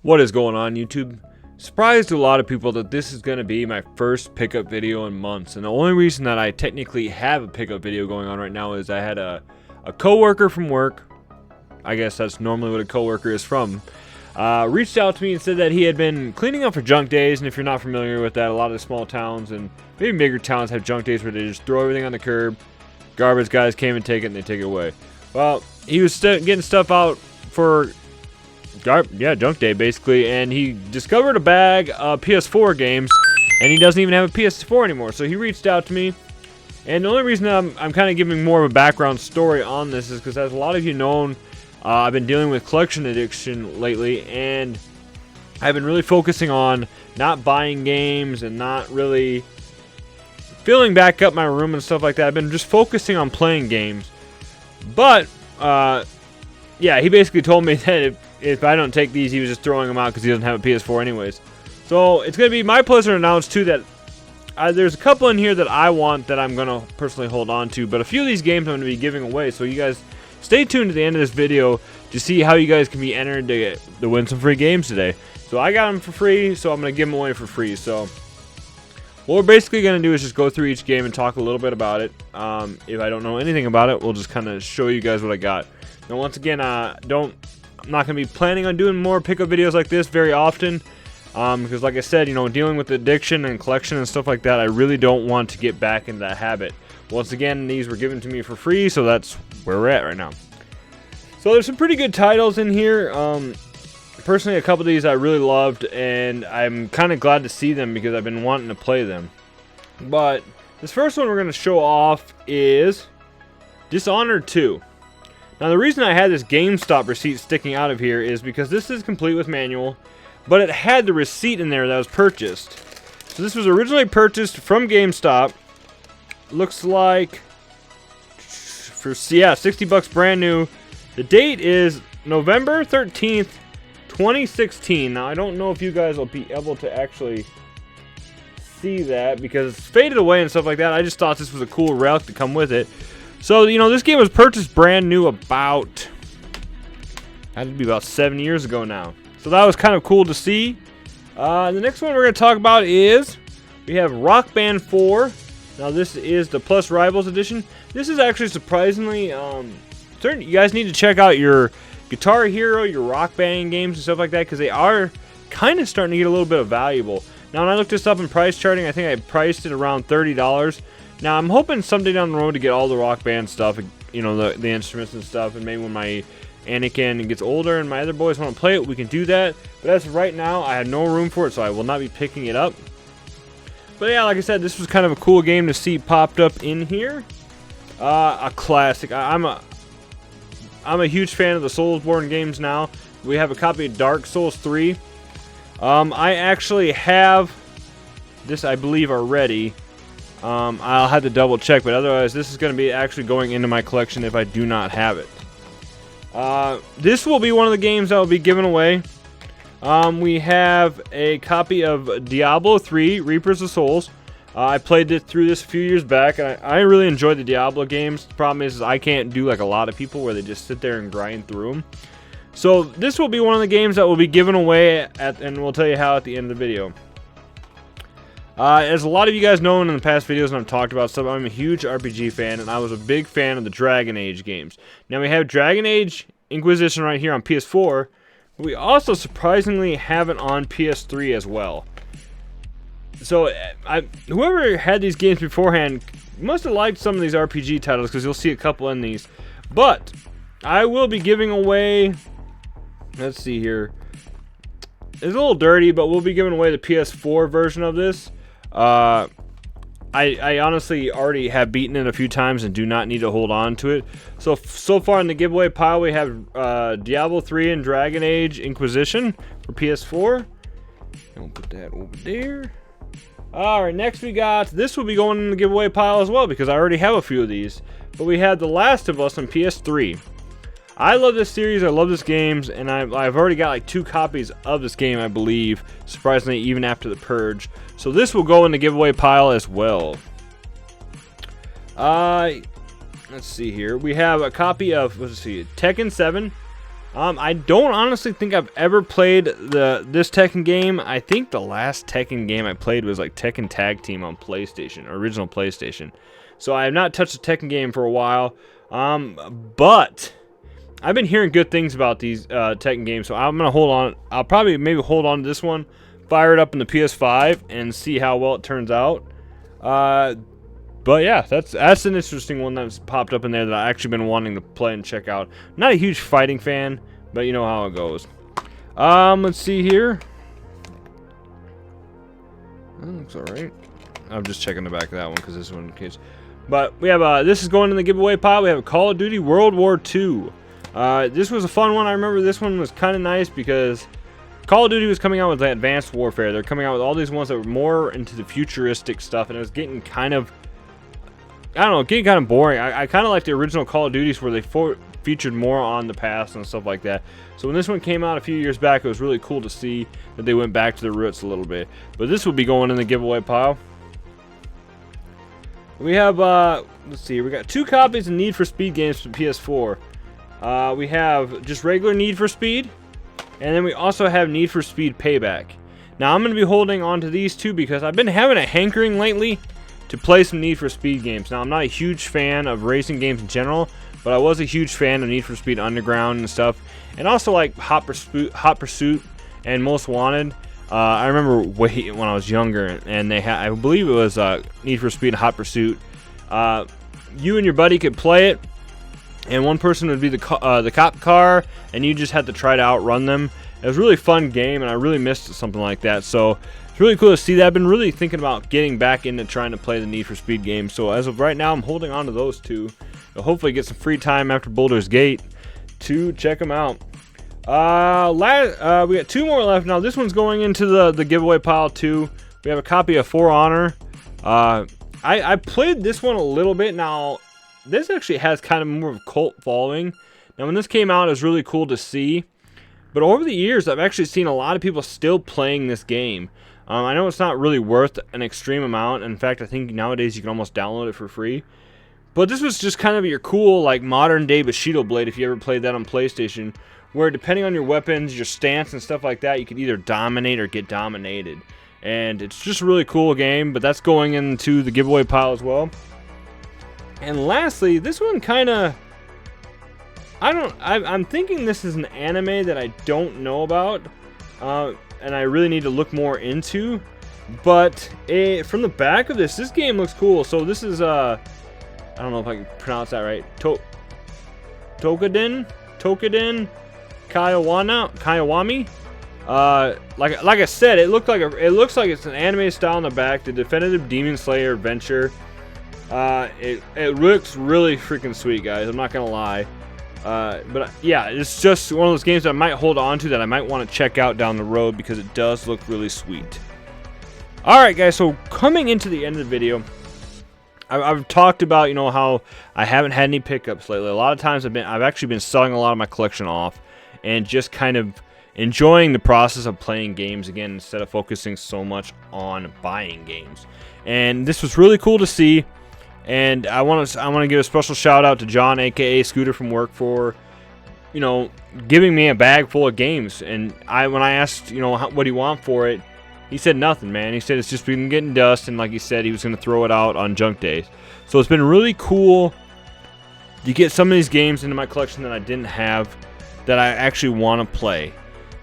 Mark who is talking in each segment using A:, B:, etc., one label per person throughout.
A: What is going on, YouTube? Surprised to a lot of people that this is going to be my first pickup video in months, and the only reason that I technically have a pickup video going on right now is I had a coworker from work. I guess that's normally what a coworker is from. Reached out to me and said that he had been cleaning up for junk days, and if you're not familiar with that, a lot of the small towns and maybe bigger towns have junk days where they just throw everything on the curb. Garbage guys came and take it and they take it away. Well, he was getting stuff out for junk day basically, and he discovered a bag of PS4 games, and he doesn't even have a PS4 anymore. So he reached out to me, and the only reason I'm kind of giving more of a background story on this is because, as a lot of you know, I've been dealing with collection addiction lately, and I've been really focusing on not buying games and not really filling back up my room and stuff like that. I've been just focusing on playing games. But yeah, he basically told me that if I don't take these, he was just throwing them out because he doesn't have a PS4 anyways. So it's going to be my pleasure to announce too that there's a couple in here that I want that I'm going to personally hold on to, but a few of these games I'm going to be giving away. So you guys stay tuned to the end of this video to see how you guys can be entered to win some free games today. So I got them for free, so I'm going to give them away for free. So what we're basically going to do is just go through each game and talk a little bit about it. If I don't know anything about it, we'll just kind of show you guys what I got. Now, once again, I'm not going to be planning on doing more pickup videos like this very often, because like I said, dealing with addiction and collection and stuff like that, I really don't want to get back into that habit. Once again, these were given to me for free, so that's where we're at right now. So there's some pretty good titles in here. Personally, a couple of these I really loved, and I'm kind of glad to see them because I've been wanting to play them. But this first one we're going to show off is Dishonored 2. Now, the reason I had this GameStop receipt sticking out of here is because this is complete with manual, but it had the receipt in there that was purchased. So this was originally purchased from GameStop. Looks like for 60 bucks brand new. The date is November 13th, 2016. Now, I don't know if you guys will be able to actually see that because it's faded away and stuff like that. I just thought this was a cool relic to come with it. So, this game was purchased brand new had to be about 7 years ago now. So that was kind of cool to see. The next one we're going to talk about is we have Rock Band 4. Now, this is the Plus Rivals edition. This is actually surprisingly, you guys need to check out your Guitar Hero, your Rock Band games and stuff like that, because they are kind of starting to get a little bit of valuable. Now, when I looked this up in price charting, I think I priced it around $30. Now, I'm hoping someday down the road to get all the Rock Band stuff, the instruments and stuff, and maybe when my Anakin gets older and my other boys want to play it, we can do that. But as of right now, I have no room for it, so I will not be picking it up. But yeah, like I said, this was kind of a cool game to see popped up in here. A classic. I'm a huge fan of the Soulsborne games now. We have a copy of Dark Souls 3. I actually have this, I believe, already. I'll have to double check, but otherwise this is going to be actually going into my collection if I do not have it. This will be one of the games that will be given away. We have a copy of Diablo 3 Reapers of Souls. I played through this a few years back, and I really enjoyed the Diablo games. The problem is I can't do like a lot of people where they just sit there and grind through them. So this will be one of the games that will be given away, and we'll tell you how at the end of the video. As a lot of you guys know in the past videos and I've talked about stuff, I'm a huge RPG fan, and I was a big fan of the Dragon Age games. Now, we have Dragon Age Inquisition right here on PS4. But we also surprisingly have it on PS3 as well. So, whoever had these games beforehand must have liked some of these RPG titles, because you'll see a couple in these. But I will be giving away, let's see here. It's a little dirty, but we'll be giving away the PS4 version of this. I honestly already have beaten it a few times and do not need to hold on to it. So far in the giveaway pile, we have Diablo 3 and Dragon Age Inquisition for PS4. I'll put that over there. Alright, next we got, this will be going in the giveaway pile as well because I already have a few of these. But we have The Last of Us on PS3. I love this series, I love this games, and I've already got like 2 copies of this game, I believe, surprisingly, even after the purge. So this will go in the giveaway pile as well. Let's see here. We have a copy of, let's see, Tekken 7, I don't honestly think I've ever played this Tekken game. I think the last Tekken game I played was like Tekken Tag Team on PlayStation, original PlayStation. So I have not touched a Tekken game for a while. But I've been hearing good things about these Tekken games, so I'm gonna hold on. I'll probably maybe hold on to this one, fire it up in the PS5, and see how well it turns out. But yeah, that's an interesting one that's popped up in there that I've actually been wanting to play and check out. Not a huge fighting fan, but you know how it goes. Let's see here. That looks alright. I'm just checking the back of that one because this one in case. But we have this is going in the giveaway pile. We have Call of Duty World War II. This was a fun one. I remember this one was kind of nice because Call of Duty was coming out with the Advanced Warfare. They're coming out with all these ones that were more into the futuristic stuff, and it was getting kind of, I don't know, getting kind of boring. I kind of like the original Call of Duties where they featured more on the past and stuff like that. So when this one came out a few years back, it was really cool to see that they went back to their roots a little bit. But this will be going in the giveaway pile. We have, let's see, we got 2 copies of Need for Speed games for PS4. We have just regular Need for Speed, and then we also have Need for Speed Payback. Now I'm going to be holding on to these 2 because I've been having a hankering lately to play some Need for Speed games. Now I'm not a huge fan of racing games in general, but I was a huge fan of Need for Speed Underground and stuff, and also like Hot Pursuit and Most Wanted. I remember when I was younger, and they had, I believe it was Need for Speed Hot Pursuit. You and your buddy could play it, and one person would be the cop car, and you just had to try to outrun them. It was a really fun game, and I really missed something like that. So it's really cool to see that. I've been really thinking about getting back into trying to play the Need for Speed games. So as of right now, I'm holding on to those 2. I'll hopefully get some free time after Boulder's Gate to check them out. We got 2 more left. Now this one's going into the giveaway pile too. We have a copy of For Honor. I played this one a little bit. Now this actually has kind of more of a cult following. Now when this came out, it was really cool to see. But over the years, I've actually seen a lot of people still playing this game. I know it's not really worth an extreme amount. In fact, I think nowadays you can almost download it for free. But this was just kind of your cool, like, modern day Bushido Blade if you ever played that on PlayStation, where depending on your weapons, your stance and stuff like that, you could either dominate or get dominated. And it's just a really cool game, but that's going into the giveaway pile as well. And lastly, this one kind of, I'm thinking this is an anime that I don't know about, and I really need to look more into. But from the back of this game looks cool. So this is, I don't know if I can pronounce that right. Tokuden Kayawami. Like I said, it looks like it's an anime style on the back. The definitive Demon Slayer adventure. It looks really freaking sweet, guys. I'm not gonna lie. But yeah, it's just one of those games that I might hold on to that I might want to check out down the road because it does look really sweet. Alright guys, so coming into the end of the video, I've talked about, you know, how I haven't had any pickups lately. A lot of times I've actually been selling a lot of my collection off and just kind of enjoying the process of playing games again instead of focusing so much on buying games. And this was really cool to see. And I want to give a special shout out to John, aka Scooter from work, for, you know, giving me a bag full of games. And when I asked, you know, what do you want for it, he said nothing, man. He said it's just been getting dust, and like he said, he was going to throw it out on junk days. So it's been really cool to get some of these games into my collection that I didn't have, that I actually want to play.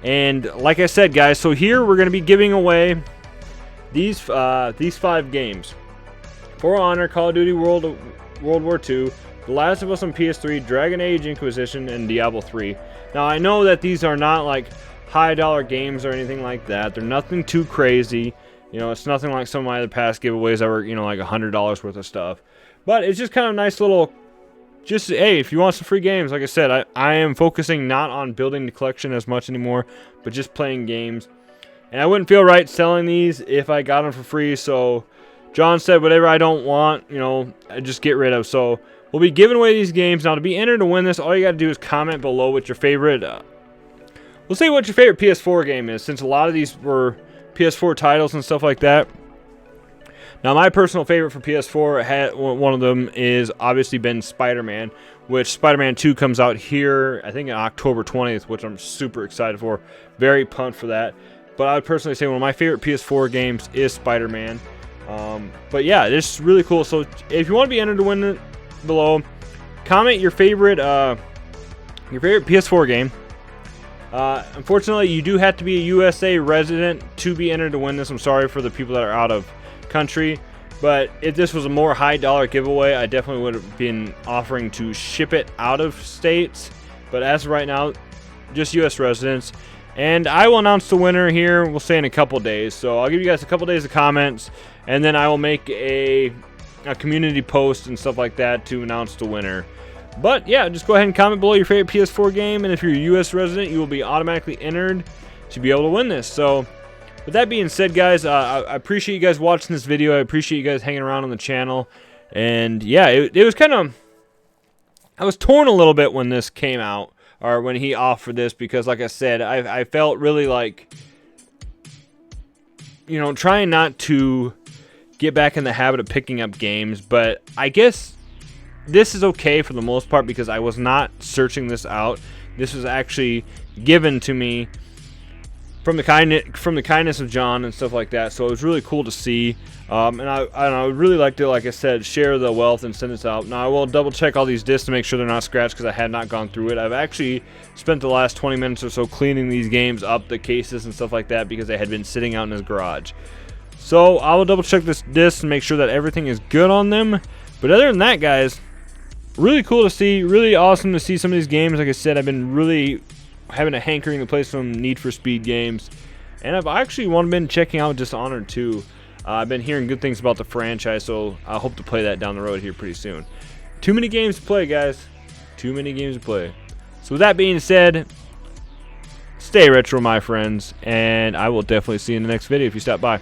A: And like I said, guys, so here we're going to be giving away these 5 games: For Honor, Call of Duty World War II, The Last of Us on PS3, Dragon Age Inquisition, and Diablo 3. Now I know that these are not like high dollar games or anything like that. They're nothing too crazy. You know, it's nothing like some of my other past giveaways that were, you know, like $100 worth of stuff. But it's just kind of nice little, just, hey, if you want some free games, like I said, I am focusing not on building the collection as much anymore, but just playing games. And I wouldn't feel right selling these if I got them for free, so John said whatever I don't want, you know, I just get rid of. So we'll be giving away these games. Now to be entered to win this, all you got to do is comment below what your favorite, we'll say what your favorite PS4 game is, since a lot of these were PS4 titles and stuff like that. Now, my personal favorite for PS4, one of them is obviously been Spider-Man, which Spider-Man 2 comes out here, I think on October 20th, which I'm super excited for. Very pumped for that. But I would personally say one of my favorite PS4 games is Spider-Man. But yeah, it's really cool. So if you want to be entered to win it below, comment your favorite PS4 game. Unfortunately, you do have to be a USA resident to be entered to win this. I'm sorry for the people that are out of country, but if this was a more high dollar giveaway, I definitely would have been offering to ship it out of states. But as of right now, just US residents. And I will announce the winner here, we'll say in a couple days. So I'll give you guys a couple days of comments, and then I will make a community post and stuff like that to announce the winner. But yeah, just go ahead and comment below your favorite PS4 game, and if you're a US resident, you will be automatically entered to be able to win this. So with that being said, guys, I appreciate you guys watching this video. I appreciate you guys hanging around on the channel. And yeah, it was kind of, I was torn a little bit when this came out, or when he offered this, because like I said, I felt really like, you know, trying not to get back in the habit of picking up games. But I guess this is okay for the most part, because I was not searching this out. This was actually given to me from the kindness of John and stuff like that. So it was really cool to see, and I would really like to, like I said, share the wealth and send this out. Now I will double check all these discs to make sure they're not scratched, because I had not gone through it. I've actually spent the last 20 minutes or so cleaning these games up, the cases and stuff like that, because they had been sitting out in his garage. So I will double check this disc and make sure that everything is good on them. But other than that, guys, really cool to see, really awesome to see some of these games. Like I said, I've been really having a hankering to play some Need for Speed games, and I've actually been checking out Dishonored 2. I've been hearing good things about the franchise, so I hope to play that down the road here pretty soon. Too many games to play, guys. Too many games to play. So with that being said, stay retro, my friends, and I will definitely see you in the next video if you stop by.